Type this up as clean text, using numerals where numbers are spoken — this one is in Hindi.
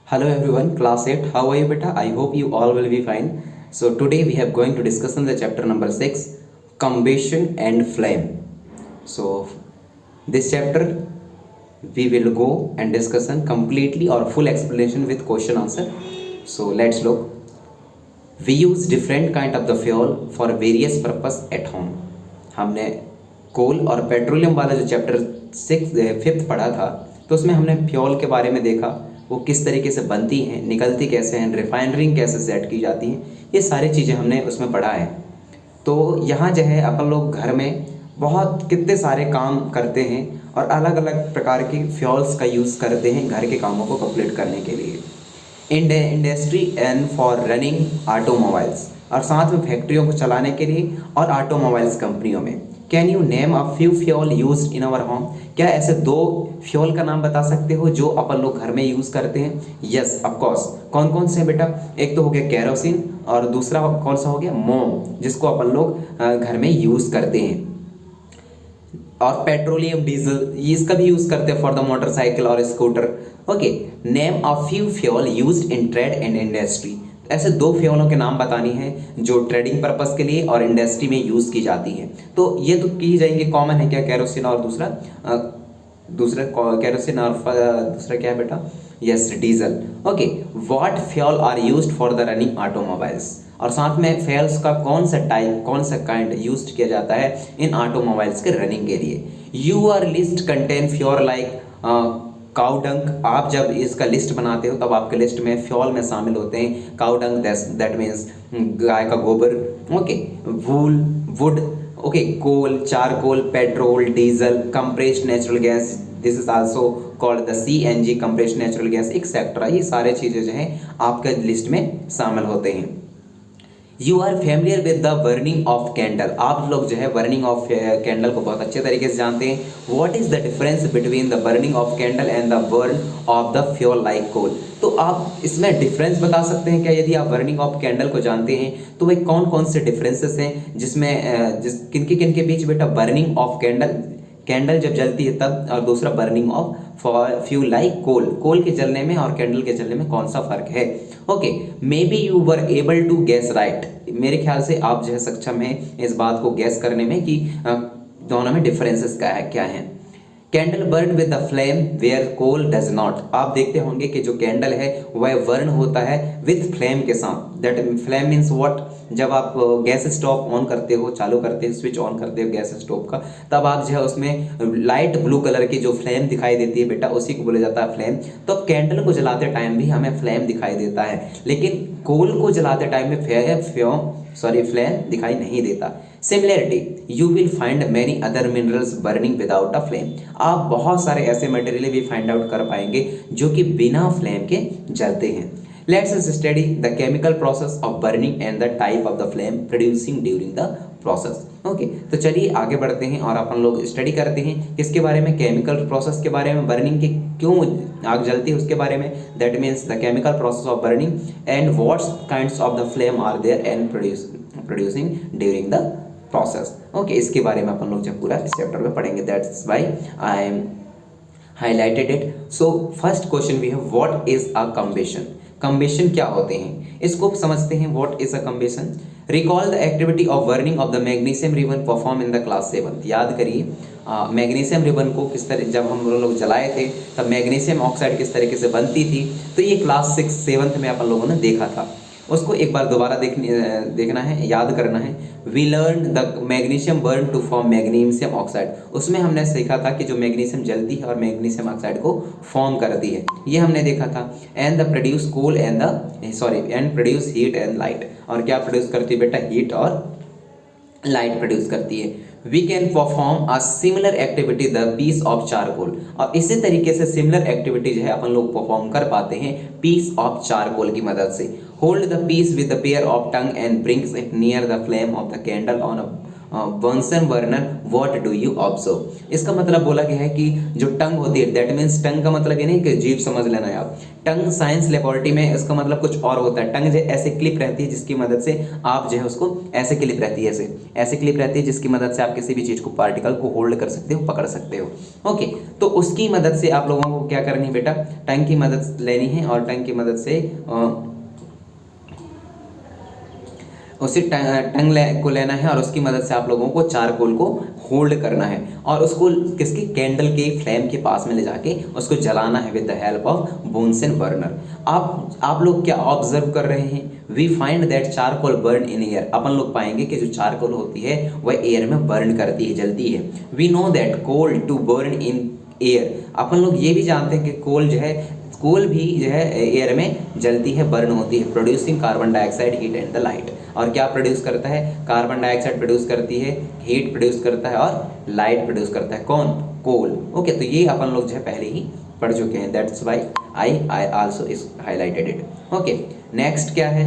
Hello everyone, class 8. How are you beta? I hope you all will be fine. So today we are going to discuss on the chapter number 6, combustion and flame. So this chapter we will go and discuss on completely or full explanation with question answer. So let's look. We use different kind of the fuel for various purpose at home. हमने कोल और पेट्रोलियम वाला जो चैप्टर 5th पढ़ा था, तो उसमें हमने फ्यूल के बारे में देखा, वो किस तरीके से बनती हैं, निकलती कैसे हैं, रिफाइनरिंग कैसे सेट की जाती हैं, ये सारी चीज़ें हमने उसमें पढ़ा है। तो यहाँ जो है अपन लोग घर में बहुत कितने सारे काम करते हैं और अलग अलग प्रकार के फ्यूल्स का यूज़ करते हैं घर के कामों को कंप्लीट करने के लिए। Industry and for running automobiles, और साथ में फैक्ट्रियों को चलाने के लिए और ऑटोमोबाइल्स कंपनियों में। Can you name a few fuel used in our home? क्या ऐसे दो फ्यूल का नाम बता सकते हो जो अपन लोग घर में यूज़ करते हैं? Yes of course. कौन कौन से बेटा? एक तो हो गया कैरोसिन और दूसरा कौन सा हो गया? मोम, जिसको अपन लोग घर में यूज़ करते हैं। और पेट्रोलियम डीजल, इसका भी यूज करते हैं फॉर द मोटरसाइकिल और scooter. Okay, name a few fuel used in trade and industry. ऐसे दो फ्यूलों के नाम बतानी है जो ट्रेडिंग पर्पस के लिए और इंडस्ट्री में यूज की जाती हैं। तो ये तो की जाएंगे, कॉमन है क्या? कैरोसिन और दूसरा कैरोसिन और दूसरा क्या है बेटा? Yes, diesel. Okay, what fuel are used for the running automobiles, और साथ में फ्यूल्स का कौन सा टाइप, कौन सा काइंड यूज किया जाता है इन ऑटोमोबाइल्स के रनिंग के लिए। Your list contain fuel like cow dung. आप जब इसका लिस्ट बनाते हो तब आपके लिस्ट में फ्यूल में शामिल होते हैं काउडंग, दैट मीन्स गाय का गोबर। Okay, wool, wood, okay, coal, charcoal, petrol, diesel, compressed natural gas, this is also called the CNG, compressed natural gas, etcetera. ये सारे चीज़ें जो हैं आपके लिस्ट में शामिल होते हैं। You are familiar with the burning of candle. आप लोग जो है बर्निंग ऑफ कैंडल को बहुत अच्छे तरीके से जानते हैं। What is the difference between the burning of candle and the burn of the fuel like coal? तो आप इसमें डिफरेंस बता सकते हैं क्या? यदि आप बर्निंग ऑफ कैंडल को जानते हैं तो वे कौन कौन से डिफरेंसेस हैं जिसमें किन के बीच बेटा बर्निंग ऑफ कैंडल जब जलती है तब, और दूसरा बर्निंग ऑफ फ्यूल लाइक कोल, कोल के जलने में और कैंडल के जलने में कौन सा फर्क है? Okay, maybe you were able to guess right. मेरे ख्याल से आप जो है सक्षम है इस बात को गैस करने में कि दोनों में डिफरेंसेस क्या है। Candle burn with the flame where coal does not. आप देखते होंगे कि जो कैंडल है वह बर्न होता है विथ फ्लेम के साथ। That flame means what? जब आप गैस स्टोव ऑन करते हो, चालू करते हो, स्विच ऑन करते हो गैस स्टोव का, तब आप जो है उसमें लाइट ब्लू कलर की जो फ्लेम दिखाई देती है बेटा, उसी को बोला जाता है फ्लेम। तो कैंडल को जलाते टाइम भी हमें फ्लेम दिखाई देता है, लेकिन कोल को जलाते टाइम में फ्लेम दिखाई नहीं देता। Similarity, you will find many other minerals burning without a flame. आप बहुत सारे ऐसे मटेरियल भी फाइंड आउट कर पाएंगे जो कि बिना फ्लेम के जलते हैं। Let's study the chemical process of burning and the type of the flame producing during the process. Okay, तो चलिए आगे बढ़ते हैं और अपन लोग स्टडी करते हैं किसके बारे में? केमिकल प्रोसेस के बारे में, बर्निंग के क्यों आग जलती है उसके बारे में। That means the chemical process of burning and what kinds of the flame are there and producing during the process. Okay, इसके बारे में अपन लोग जब पूरा इस चैप्टर में पढ़ेंगे, that's why I am highlighted it. So first question we have, what is a combustion? Combustion क्या होते हैं इसको समझते हैं। What is a combustion? Recall the activity of burning of the magnesium ribbon perform in the class 7। याद करिए मैग्नीशियम रिबन को किस तरह जब हम लोग जलाए थे तब मैग्नीशियम ऑक्साइड किस तरीके से बनती थी, तो ये क्लास 7th में अपन लोगों ने देखा था। उसको एक बार दोबारा देखना है, याद करना है। We learn the magnesium burn to form magnesium oxide. उसमें हमने सीखा था कि जो मैग्नीशियम जलती है और मैग्नीशियम ऑक्साइड को फॉर्म करती है, ये हमने देखा था। And the produce coal and produce heat and light. और क्या प्रोड्यूस करती है बेटा? हीट और लाइट प्रोड्यूस करती है। We can perform a similar activity the piece of charcoal. और इसी तरीके से सिमिलर एक्टिविटी जो है अपन लोग परफॉर्म कर पाते हैं पीस ऑफ चारकोल की मदद से। Hold the piece with the pair of tong and brings it near the flame of the candle Bunsen burner what do you observe. इसका मतलब बोला गया है कि जो टंग होती है, दैट मीन्स टंग का मतलब ये नहीं कि जीभ समझ लेना है आप। टंग साइंस लेबोरेटरी में इसका मतलब कुछ और होता है। टंग जो ऐसे क्लिप रहती है जिसकी मदद से आप जो है उसको, ऐसे क्लिप रहती है, ऐसे क्लिप रहती है जिसकी मदद से आप किसी भी चीज़ को, पार्टिकल को होल्ड कर सकते हो, पकड़ सकते हो। ओके, तो उसकी मदद से आप लोगों को क्या करनी है बेटा, टंग की मदद लेनी है और टंग की मदद से उसी टंग को लेना है और उसकी मदद से आप लोगों को चारकोल को होल्ड करना है और उसको किसकी, कैंडल के फ्लेम के पास में ले जाके उसको जलाना है with the help of Bunsen burner. आप लोग क्या ऑब्जर्व कर रहे हैं, we find that charcoal burn in air. अपन लोग पाएंगे कि जो चारकोल होती है वह एयर में बर्न करती है, जलती है। We know that coal to burn in air. अपन लोग ये भी जानते हैं कि कोल जो है, कोल भी जो है एयर में जलती है, बर्न होती है, producing carbon dioxide, heat and the light. और क्या प्रोड्यूस करता है, कार्बन डाइऑक्साइड प्रोड्यूस करती है, हीट प्रोड्यूस करता है और लाइट प्रोड्यूस करता है, कौन, कोल। ओके, तो ये अपन लोग जो है पहले ही पढ़ चुके हैं, दैट्स वाई आई आल्सो इस हाईलाइटेड इट। ओके, नेक्स्ट क्या है,